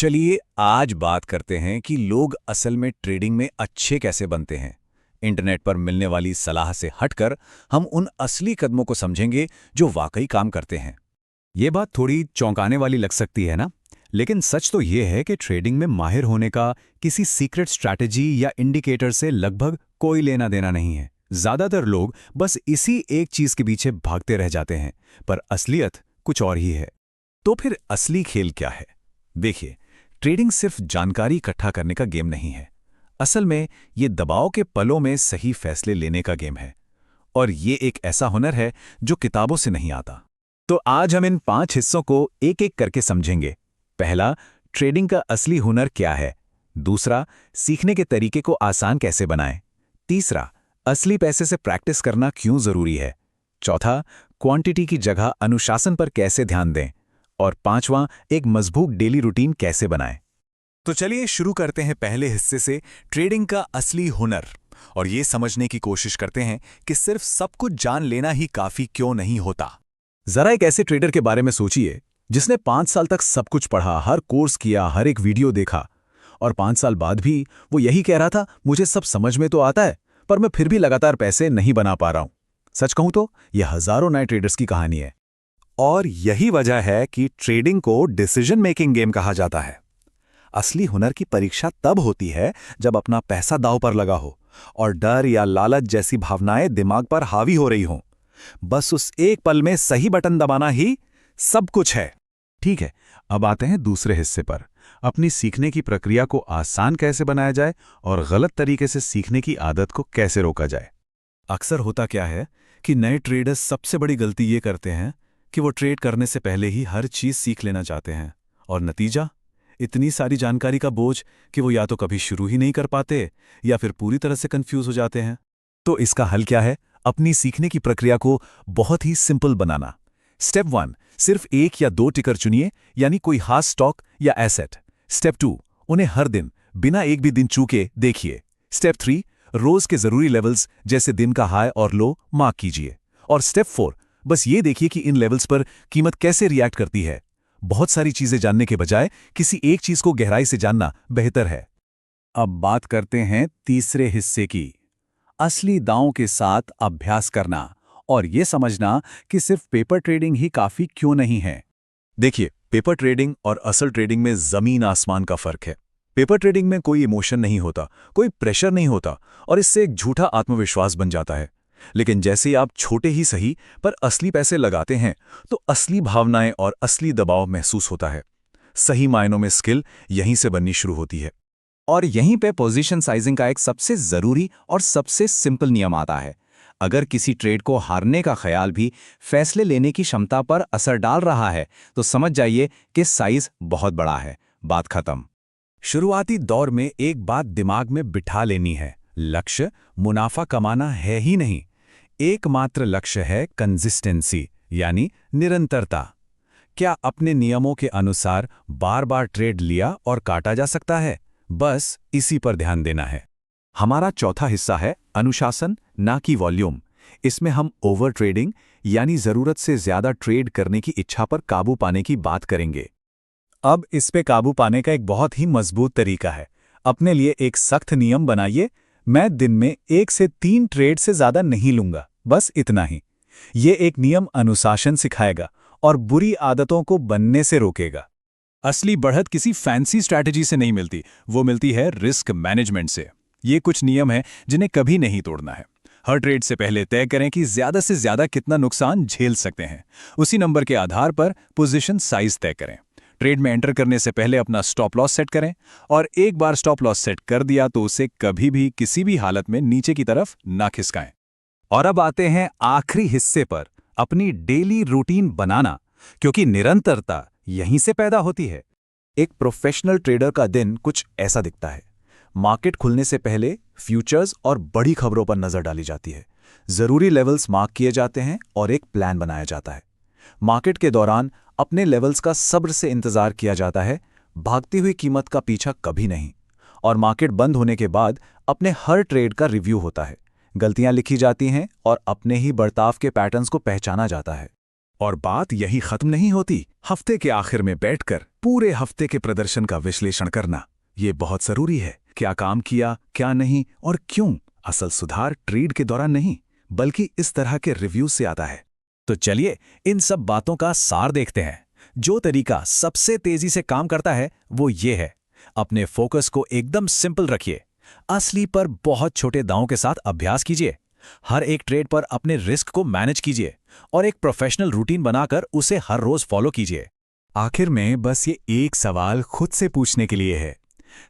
चलिए आज बात करते हैं कि लोग असल में ट्रेडिंग में अच्छे कैसे बनते हैं। इंटरनेट पर मिलने वाली सलाह से हटकर हम उन असली कदमों को समझेंगे जो वाकई काम करते हैं। ये बात थोड़ी चौंकाने वाली लग सकती है ना, लेकिन सच तो ये है कि ट्रेडिंग में माहिर होने का किसी सीक्रेट स्ट्रैटेजी या इंडिकेटर से लगभग कोई लेना देना नहीं है। ज्यादातर लोग बस इसी एक चीज के पीछे भागते रह जाते हैं, पर असलियत कुछ और ही है। तो फिर असली खेल क्या है? देखिए, ट्रेडिंग सिर्फ जानकारी इकट्ठा करने का गेम नहीं है। असल में ये दबाव के पलों में सही फैसले लेने का गेम है। और ये एक ऐसा हुनर है जो किताबों से नहीं आता। तो आज हम इन 5 हिस्सों को एक एक करके समझेंगे। पहला, ट्रेडिंग का असली हुनर क्या है। दूसरा, सीखने के तरीके को आसान कैसे बनाएं। तीसरा, असली पैसे से प्रैक्टिस करना क्यों जरूरी है। चौथा, क्वांटिटी की जगह अनुशासन पर कैसे ध्यान दें। और पांचवां, एक मजबूत डेली रूटीन कैसे बनाएं। तो चलिए शुरू करते हैं पहले हिस्से से, ट्रेडिंग का असली हुनर। और ये समझने की कोशिश करते हैं कि सिर्फ सब कुछ जान लेना ही काफी क्यों नहीं होता। जरा एक ऐसे ट्रेडर के बारे में सोचिए जिसने 5 साल तक सब कुछ पढ़ा, हर कोर्स किया, हर एक वीडियो देखा, और 5 साल बाद भी वो यही कह रहा था, मुझे सब समझ में तो आता है, पर मैं फिर भी लगातार पैसे नहीं बना पा रहा हूं। सच कहूं तो यह हजारों नए ट्रेडर्स की कहानी है। और यही वजह है कि ट्रेडिंग को डिसीजन मेकिंग गेम कहा जाता है। असली हुनर की परीक्षा तब होती है जब अपना पैसा दांव पर लगा हो और डर या लालच जैसी भावनाएं दिमाग पर हावी हो रही हों। बस उस एक पल में सही बटन दबाना ही सब कुछ है। ठीक है, अब आते हैं दूसरे हिस्से पर। अपनी सीखने की प्रक्रिया को आसान कैसे बनाया जाए और गलत तरीके से सीखने की आदत को कैसे रोका जाए। अक्सर होता क्या है कि नए ट्रेडर्स सबसे बड़ी गलती ये करते हैं कि वो ट्रेड करने से पहले ही हर चीज सीख लेना चाहते हैं, और नतीजा, इतनी सारी जानकारी का बोझ कि वो या तो कभी शुरू ही नहीं कर पाते या फिर पूरी तरह से कंफ्यूज हो जाते हैं। तो इसका हल क्या है? अपनी सीखने की प्रक्रिया को बहुत ही सिंपल बनाना। स्टेप 1, सिर्फ 1 या 2 टिकर चुनिए, यानी कोई खास स्टॉक या एसेट। स्टेप 2, उन्हें हर दिन बिना एक भी दिन चूके देखिए। स्टेप 3, रोज के जरूरी लेवल्स जैसे दिन का हाई और लो मार्क कीजिए। और स्टेप 4, बस ये देखिए कि इन लेवल्स पर कीमत कैसे रिएक्ट करती है। बहुत सारी चीजें जानने के बजाय किसी एक चीज को गहराई से जानना बेहतर है। अब बात करते हैं तीसरे हिस्से की, असली दांव के साथ अभ्यास करना और यह समझना कि सिर्फ पेपर ट्रेडिंग ही काफी क्यों नहीं है। देखिए, पेपर ट्रेडिंग और असल ट्रेडिंग में जमीन आसमान का फर्क है। पेपर ट्रेडिंग में कोई इमोशन नहीं होता, कोई प्रेशर नहीं होता, और इससे एक झूठा आत्मविश्वास बन जाता है। लेकिन जैसे ही आप छोटे ही सही पर असली पैसे लगाते हैं, तो असली भावनाएं और असली दबाव महसूस होता है। सही मायनों में स्किल यहीं से बननी शुरू होती है। और यहीं पे पोजीशन साइजिंग का एक सबसे जरूरी और सबसे सिंपल नियम आता है। अगर किसी ट्रेड को हारने का ख्याल भी फैसले लेने की क्षमता पर असर डाल रहा है, तो समझ जाइए कि साइज बहुत बड़ा है। बात खत्म। शुरुआती दौर में एक बात दिमाग में बिठा लेनी है, लक्ष्य मुनाफा कमाना है ही नहीं। एकमात्र लक्ष्य है कंसिस्टेंसी, यानी निरंतरता। क्या अपने नियमों के अनुसार बार बार ट्रेड लिया और काटा जा सकता है? बस इसी पर ध्यान देना है। हमारा चौथा हिस्सा है अनुशासन, ना कि वॉल्यूम। इसमें हम ओवर ट्रेडिंग यानी जरूरत से ज्यादा ट्रेड करने की इच्छा पर काबू पाने की बात करेंगे। अब इस पे काबू पाने का एक बहुत ही मजबूत तरीका है। अपने लिए एक सख्त नियम बनाइए, मैं दिन में 1 से 3 ट्रेड से ज्यादा नहीं लूंगा, बस इतना ही। ये एक नियम अनुशासन सिखाएगा और बुरी आदतों को बनने से रोकेगा। असली बढ़त किसी फैंसी स्ट्रैटेजी से नहीं मिलती, वो मिलती है रिस्क मैनेजमेंट से। ये कुछ नियम हैं जिन्हें कभी नहीं तोड़ना है। हर ट्रेड से पहले तय करें कि ज्यादा से ज्यादा कितना नुकसान झेल सकते हैं। उसी नंबर के आधार पर पोजीशन साइज तय करें। ट्रेड में एंटर करने से पहले अपना स्टॉप लॉस सेट करें, और एक बार स्टॉप लॉस सेट कर दिया तो उसे कभी भी किसी भी हालत में नीचे की तरफ ना खिसकाएं। और अब आते हैं आखिरी हिस्से पर, अपनी डेली रूटीन बनाना, क्योंकि निरंतरता यहीं से पैदा होती है। एक प्रोफेशनल ट्रेडर का दिन कुछ ऐसा दिखता है। मार्केट खुलने से पहले फ्यूचर्स और बड़ी खबरों पर नजर डाली जाती है। जरूरी लेवल्स मार्क किए जाते हैं और एक प्लान बनाया जाता है। मार्केट के दौरान अपने लेवल्स का सब्र से इंतजार किया जाता है, भागती हुई कीमत का पीछा कभी नहीं। और मार्केट बंद होने के बाद अपने हर ट्रेड का रिव्यू होता है, गलतियां लिखी जाती हैं और अपने ही बर्ताव के पैटर्न्स को पहचाना जाता है। और बात यही खत्म नहीं होती। हफ्ते के आखिर में बैठकर पूरे हफ्ते के प्रदर्शन का विश्लेषण करना ये बहुत जरूरी है। क्या काम किया, क्या नहीं और क्यों। असल सुधार ट्रेड के दौरान नहीं, बल्कि इस तरह के रिव्यू से आता है। तो चलिए इन सब बातों का सार देखते हैं। जो तरीका सबसे तेजी से काम करता है वो ये है, अपने फोकस को एकदम सिंपल रखिए। असली पर बहुत छोटे दांवों के साथ अभ्यास कीजिए। हर एक ट्रेड पर अपने रिस्क को मैनेज कीजिए और एक प्रोफेशनल रूटीन बनाकर उसे हर रोज फॉलो कीजिए। आखिर में बस ये एक सवाल खुद से पूछने के लिए है।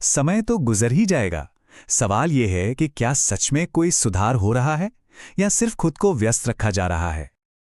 समय तो गुजर ही जाएगा, सवाल ये है कि क्या सच में कोई सुधार हो रहा है या सिर्फ खुद को व्यस्त रखा जा रहा है।